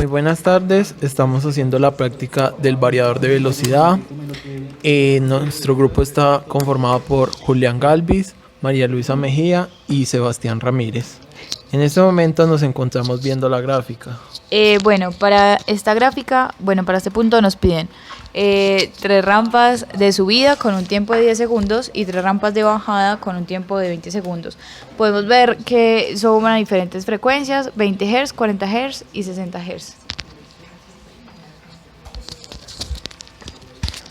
Muy buenas tardes, estamos haciendo la práctica del variador de velocidad. Nuestro grupo está conformado por Julián Galvis, María Luisa Mejía y Sebastián Ramírez. En este momento nos encontramos viendo la gráfica. Para esta gráfica, para este punto nos piden 3 rampas de subida con un tiempo de 10 segundos y 3 rampas de bajada con un tiempo de 20 segundos. Podemos ver que son a diferentes frecuencias, 20 Hz, 40 Hz y 60 Hz.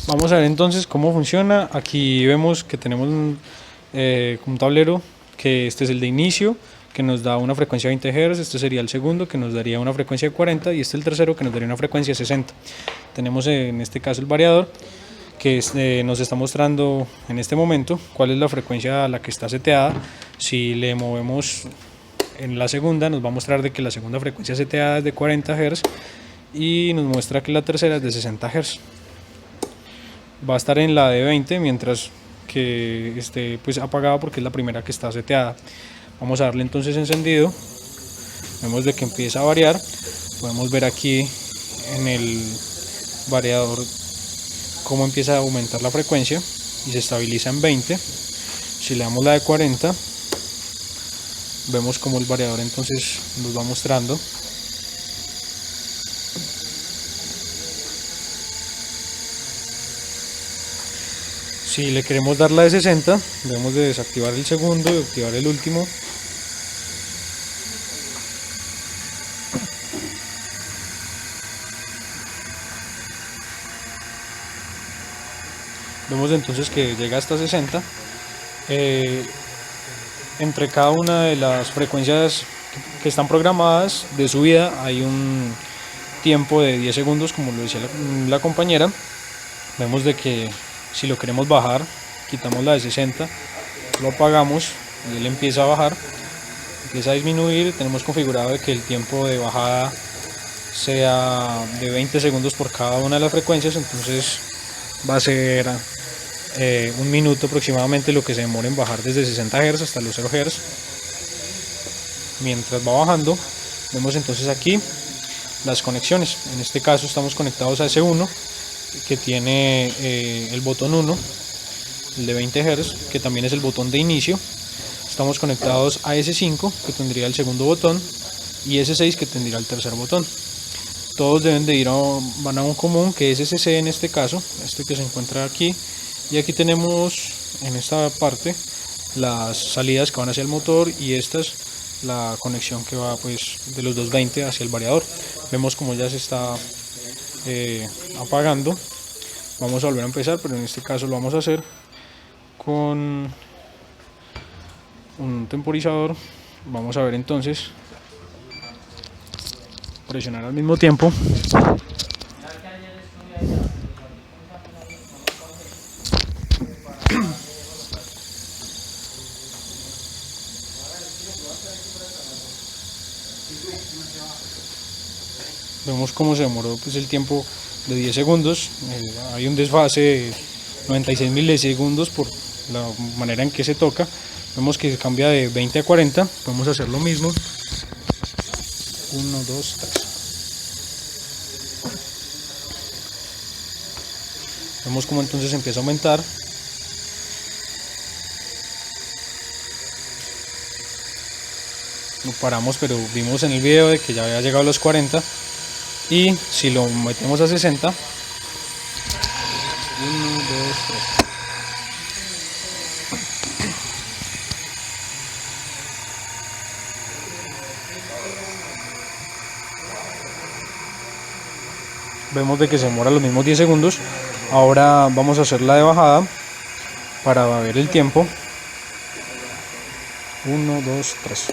Vamos a ver entonces cómo funciona. Aquí vemos que tenemos un tablero, que este es el de inicio, que nos da una frecuencia de 20 Hz, este sería el segundo, que nos daría una frecuencia de 40, y este es el tercero, que nos daría una frecuencia de 60. Tenemos en este caso el variador, que nos está mostrando en este momento cuál es la frecuencia a la que está seteada. Si le movemos en la segunda, nos va a mostrar de que la segunda frecuencia seteada es de 40 Hz, y nos muestra que la tercera es de 60 Hz. Va a estar en la de 20, mientras que esté apagada, porque es la primera que está seteada. Vamos a darle entonces encendido. Vemos de que empieza a variar. Podemos ver aquí en el variador cómo empieza a aumentar la frecuencia y se estabiliza en 20. Si le damos la de 40, vemos como el variador entonces nos va mostrando si le queremos dar la de 60, debemos de desactivar el segundo y activar el último. Vemos entonces que llega hasta 60. Entre cada una de las frecuencias que están programadas de subida hay un tiempo de 10 segundos, como lo decía la compañera. Vemos de que si lo queremos bajar, quitamos la de 60, lo apagamos y él empieza a bajar, empieza a disminuir. Tenemos configurado de que el tiempo de bajada sea de 20 segundos por cada una de las frecuencias, entonces va a ser 1 minuto aproximadamente lo que se demora en bajar desde 60 Hz hasta los 0 Hz. Mientras va bajando, vemos entonces aquí las conexiones. En este caso estamos conectados a S1, que tiene el botón 1, el de 20 Hz, que también es el botón de inicio. Estamos conectados a S5, que tendría el segundo botón, y S6, que tendría el tercer botón. Todos deben de van a un común, que es SC en este caso, este que se encuentra aquí. Y aquí tenemos en esta parte las salidas que van hacia el motor, y esta es la conexión que va de los 220 hacia el variador. Vemos como ya se está apagando. Vamos a volver a empezar, pero en este caso lo vamos a hacer con un temporizador. Vamos a ver entonces, presionar al mismo tiempo. Vemos cómo se demoró el tiempo de 10 segundos. Hay un desfase de 96 milisegundos por la manera en que se toca. Vemos que cambia de 20 a 40. Podemos hacer lo mismo. 1, 2, 3. Vemos cómo entonces empieza a aumentar. Lo paramos, pero vimos en el video de que ya había llegado a los 40. Y si lo metemos a 60, 1, 2, 3. Vemos de que se demora los mismos 10 segundos. Ahora vamos a hacer la de bajada para ver el tiempo. 1, 2, 3.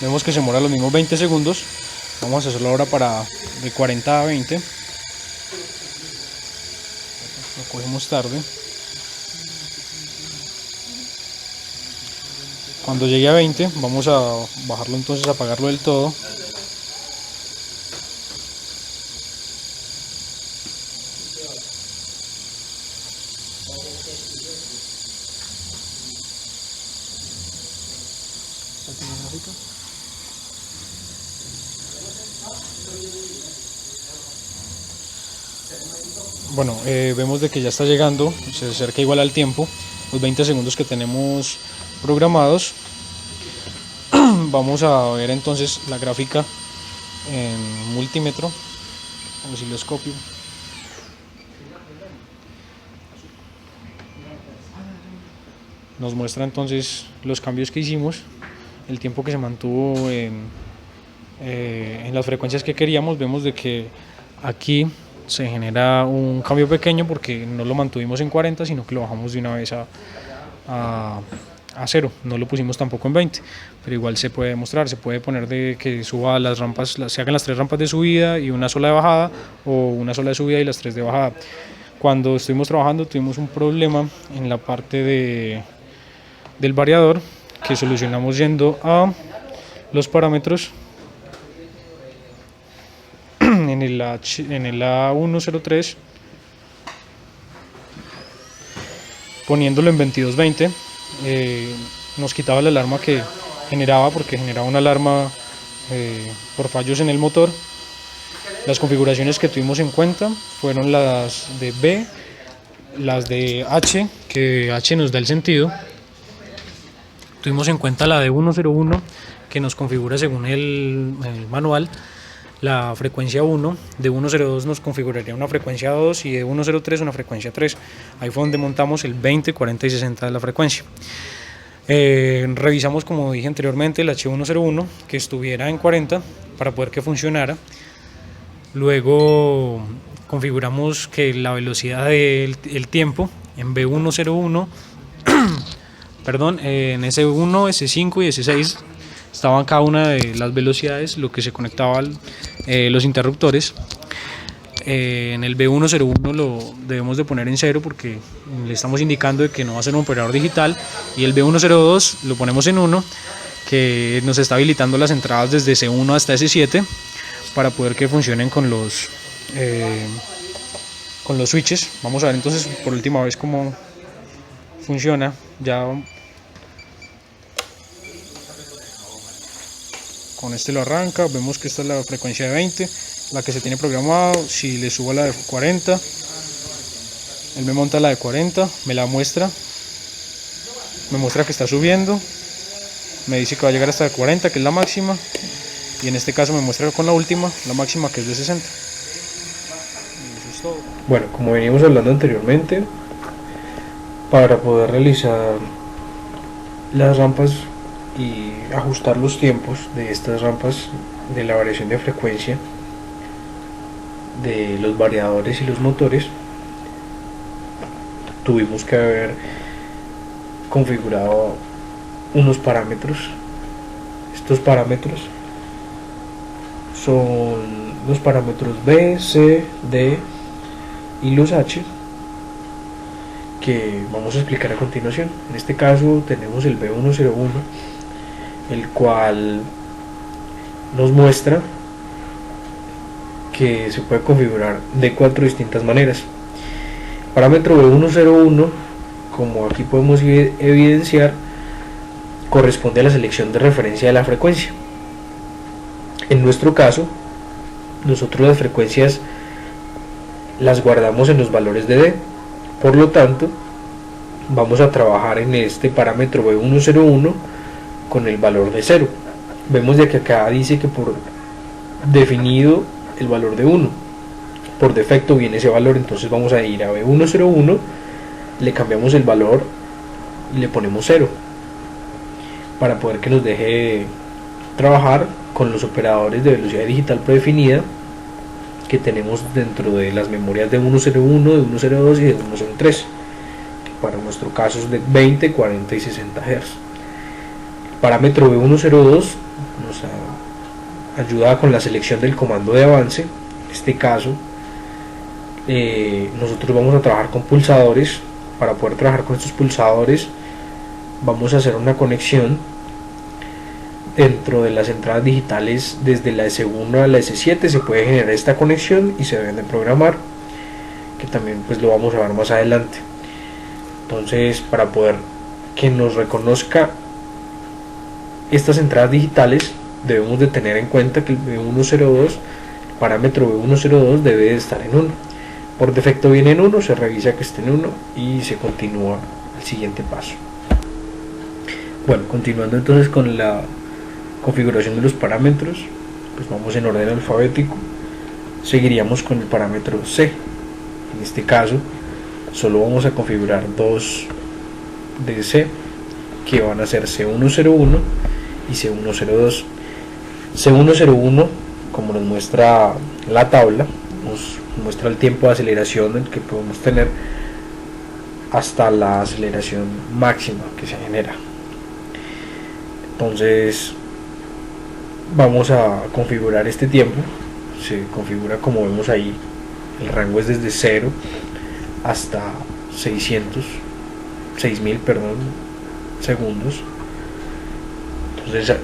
Vemos que se demora los mismos 20 segundos. Vamos a hacerlo ahora de 40 a 20. Lo cogemos tarde. Cuando llegue a 20 vamos a bajarlo, entonces a apagarlo del todo. Bueno, vemos de que ya está llegando, se acerca igual al tiempo, los 20 segundos que tenemos programados. Vamos a ver entonces la gráfica en multímetro, osciloscopio. Nos muestra entonces los cambios que hicimos, el tiempo que se mantuvo en las frecuencias que queríamos. Vemos de que aquí se genera un cambio pequeño porque no lo mantuvimos en 40, sino que lo bajamos de una vez a 0, no lo pusimos tampoco en 20, pero igual se puede mostrar, se puede poner de que suba las rampas, se hagan las 3 rampas de subida y una sola de bajada, o una sola de subida y las 3 de bajada. Cuando estuvimos trabajando tuvimos un problema en la parte del variador que solucionamos yendo a los parámetros en el A103, poniéndolo en 2220. Nos quitaba la alarma que generaba, porque generaba una alarma por fallos en el motor. Las configuraciones que tuvimos en cuenta fueron las de B, las de H, que H nos da el sentido. Tuvimos en cuenta la de 101, que nos configura según el manual la frecuencia 1, de 102 nos configuraría una frecuencia 2 y de 103 una frecuencia 3. Ahí fue donde montamos el 20, 40 y 60 de la frecuencia. Revisamos, como dije anteriormente, el H101 que estuviera en 40 para poder que funcionara. Luego configuramos que la velocidad del tiempo en B101, perdón, en S1, S5 y S6 estaban cada una de las velocidades, lo que se conectaba los interruptores. En el B101 lo debemos de poner en 0 porque le estamos indicando de que no va a ser un operador digital, y el B102 lo ponemos en 1, que nos está habilitando las entradas desde S1 hasta S7 para poder que funcionen con los switches. Vamos a ver entonces por última vez cómo funciona. Ya con este lo arranca, vemos que esta es la frecuencia de 20, la que se tiene programado. Si le subo a la de 40, él me monta la de 40, me la muestra, me muestra que está subiendo, me dice que va a llegar hasta la 40, que es la máxima, y en este caso me muestra con la última, la máxima, que es de 60. Eso es todo. Bueno, como venimos hablando anteriormente, para poder realizar las rampas y ajustar los tiempos de estas rampas, de la variación de frecuencia de los variadores y los motores, tuvimos que haber configurado unos parámetros. Estos parámetros son los parámetros B, C, D y los H, que vamos a explicar a continuación. En este caso tenemos el B101, el cual nos muestra que se puede configurar de 4 distintas maneras. Parámetro B101, como aquí podemos evidenciar, corresponde a la selección de referencia de la frecuencia. En nuestro caso, nosotros las frecuencias las guardamos en los valores de D, por lo tanto vamos a trabajar en este parámetro B101 con el valor de 0. Vemos de que acá dice que por definido el valor de 1, por defecto viene ese valor, entonces vamos a ir a B101, le cambiamos el valor y le ponemos 0 para poder que nos deje trabajar con los operadores de velocidad digital predefinida que tenemos dentro de las memorias de 101, de 102 y de 103, que para nuestro caso es de 20, 40 y 60 Hz. Parámetro B102 nos ayuda con la selección del comando de avance. En este caso nosotros vamos a trabajar con pulsadores. Para poder trabajar con estos pulsadores vamos a hacer una conexión dentro de las entradas digitales desde la S1 a la S7 se puede generar esta conexión y se deben de programar, que también pues lo vamos a ver más adelante. Entonces, para poder que nos reconozca estas entradas digitales, debemos de tener en cuenta que el B102, el parámetro B102 debe de estar en 1. Por defecto viene en 1, se revisa que esté en 1 y se continúa al siguiente paso. Bueno, continuando entonces con la configuración de los parámetros, pues vamos en orden alfabético. Seguiríamos con el parámetro C. En este caso solo vamos a configurar dos de C, que van a ser C101 y C102. C101, como nos muestra la tabla, nos muestra el tiempo de aceleración que podemos tener hasta la aceleración máxima que se genera. Entonces vamos a configurar este tiempo. Se configura como vemos ahí, el rango es desde 0 hasta 6000 segundos. Entonces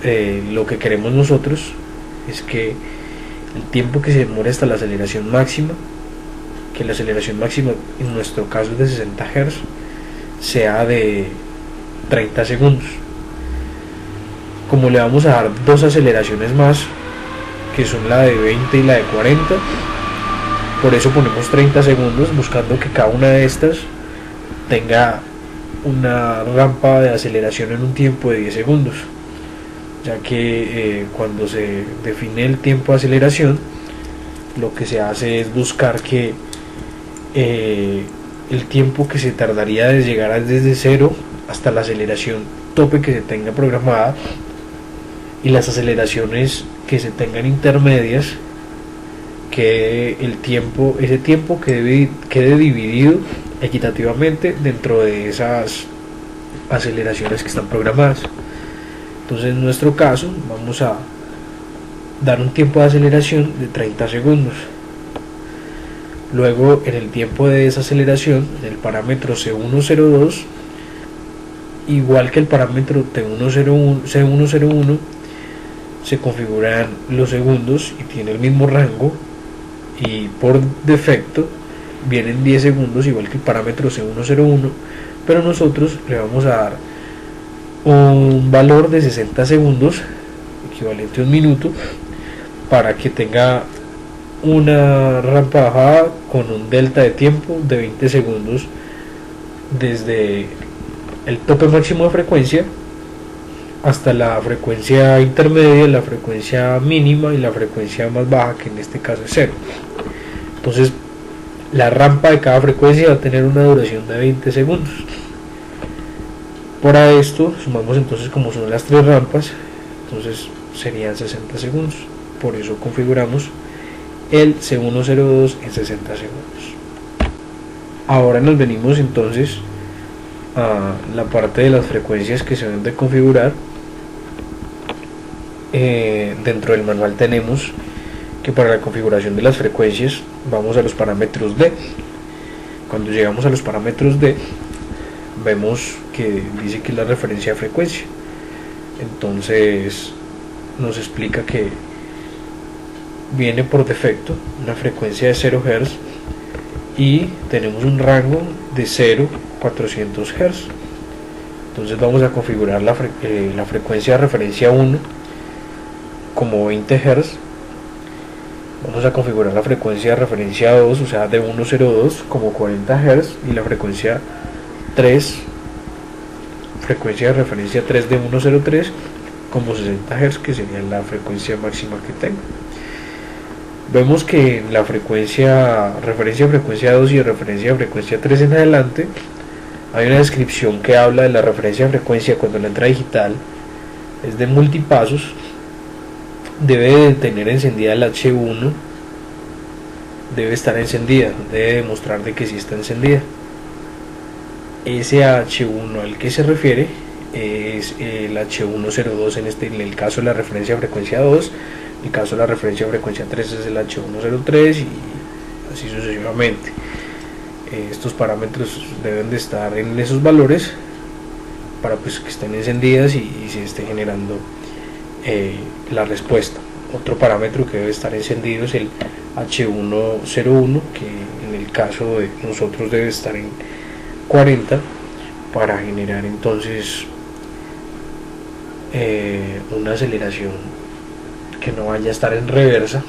lo que queremos nosotros es que el tiempo que se demore hasta la aceleración máxima, que la aceleración máxima en nuestro caso es de 60 Hz, sea de 30 segundos. Como le vamos a dar dos aceleraciones más, que son la de 20 y la de 40, por eso ponemos 30 segundos, buscando que cada una de estas tenga una rampa de aceleración en un tiempo de 10 segundos, ya que cuando se define el tiempo de aceleración, lo que se hace es buscar que el tiempo que se tardaría de llegar desde 0 hasta la aceleración tope que se tenga programada, y las aceleraciones que se tengan intermedias, que ese tiempo quede dividido equitativamente dentro de esas aceleraciones que están programadas. Entonces en nuestro caso vamos a dar un tiempo de aceleración de 30 segundos. Luego, en el tiempo de desaceleración, el parámetro C102, igual que el parámetro C101, se configuran los segundos y tiene el mismo rango, y por defecto vienen 10 segundos igual que el parámetro C101, pero nosotros le vamos a dar un valor de 60 segundos, equivalente a un minuto, para que tenga una rampa bajada con un delta de tiempo de 20 segundos desde el tope máximo de frecuencia hasta la frecuencia intermedia, la frecuencia mínima y la frecuencia más baja, que en este caso es 0. Entonces la rampa de cada frecuencia va a tener una duración de 20 segundos. Para esto sumamos entonces como son las tres rampas, entonces serían 60 segundos. Por eso configuramos el C102 en 60 segundos. Ahora nos venimos entonces a la parte de las frecuencias que se deben de configurar. Dentro del manual tenemos que para la configuración de las frecuencias vamos a los parámetros D. Cuando llegamos a los parámetros D, vemos que dice que es la referencia de frecuencia. Entonces nos explica que viene por defecto una frecuencia de 0 Hz y tenemos un rango de 0 a 400 Hz. Entonces vamos a configurar la frecuencia de referencia 1 como 20 Hz. Vamos a configurar la frecuencia de referencia 2, o sea de 102, como 40 Hz, y la frecuencia 3, frecuencia de referencia 3 de 103 como 60 Hz, que sería la frecuencia máxima que tengo. Vemos que en la referencia frecuencia 2 y referencia frecuencia 3 en adelante hay una descripción que habla de la referencia de frecuencia cuando la entrada digital es de multipasos. Debe de tener encendida el H1, debe estar encendida, debe demostrar de que sí está encendida. Ese H1 al que se refiere es el H102 en el caso de la referencia frecuencia 2, en el caso de la referencia frecuencia 3 es el H103 y así sucesivamente. Estos parámetros deben de estar en esos valores para pues que estén encendidas y se esté generando la respuesta. Otro parámetro que debe estar encendido es el H101, que en el caso de nosotros debe estar en 40 para generar entonces una aceleración que no vaya a estar en reversa,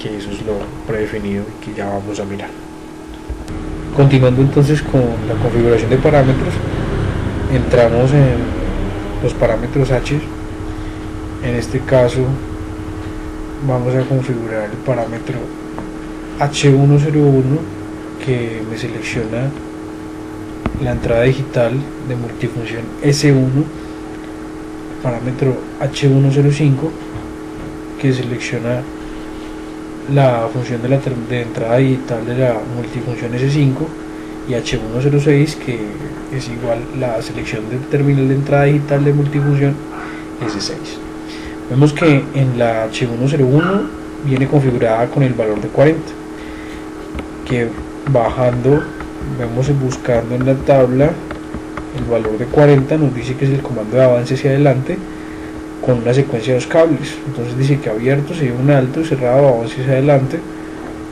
que eso es lo predefinido y que ya vamos a mirar. Continuando entonces con la configuración de parámetros, entramos en los parámetros H. En este caso vamos a configurar el parámetro H101, que me selecciona la entrada digital de multifunción S1, parámetro H105, que selecciona la función de entrada digital de la multifunción S5, y H106, que es igual la selección del terminal de entrada digital de multifunción S6. Vemos que en la H101 viene configurada con el valor de 40, que bajando, vemos buscando en la tabla el valor de 40, nos dice que es el comando de avance hacia adelante con una secuencia de 2 cables. Entonces dice que abierto se lleva un alto, cerrado avance hacia adelante,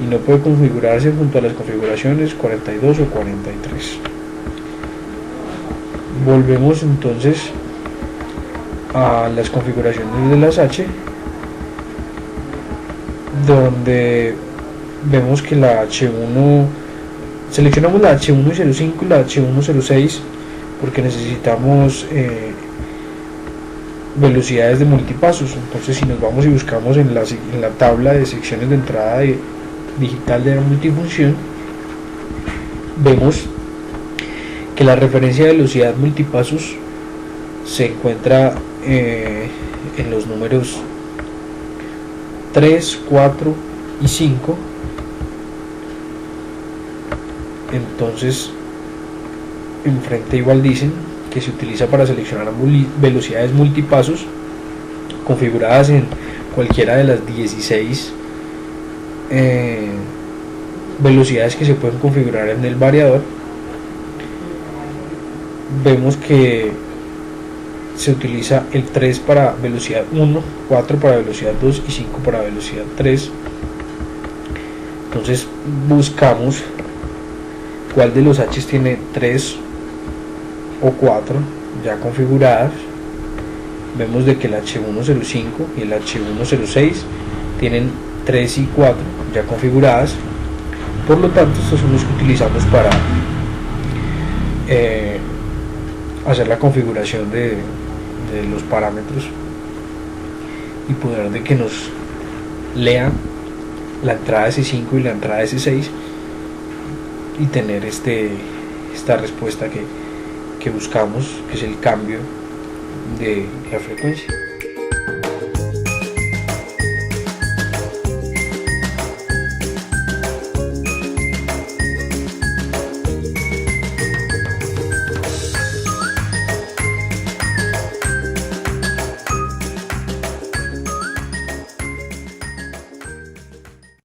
y no puede configurarse junto a las configuraciones 42 o 43. Volvemos entonces a las configuraciones de las H, donde vemos que la H1, seleccionamos la H105 y la H106 porque necesitamos velocidades de multipasos. Entonces, si nos vamos y buscamos en la tabla de secciones de entrada digital de la multifunción, vemos que la referencia de velocidad multipasos se encuentra en los números 3, 4 y 5. Entonces, enfrente igual dicen que se utiliza para seleccionar velocidades multipasos configuradas en cualquiera de las 16 velocidades que se pueden configurar en el variador. Vemos que se utiliza el 3 para velocidad 1, 4 para velocidad 2 y 5 para velocidad 3. Entonces buscamos cuál de los H tiene 3 o 4 ya configuradas. Vemos de que el H105 y el H106 tienen 3 y 4 ya configuradas. Por lo tanto, estos son los que utilizamos para hacer la configuración de los parámetros y poder de que nos lean la entrada S5 y la entrada S6 y tener esta respuesta que buscamos, que es el cambio de la frecuencia.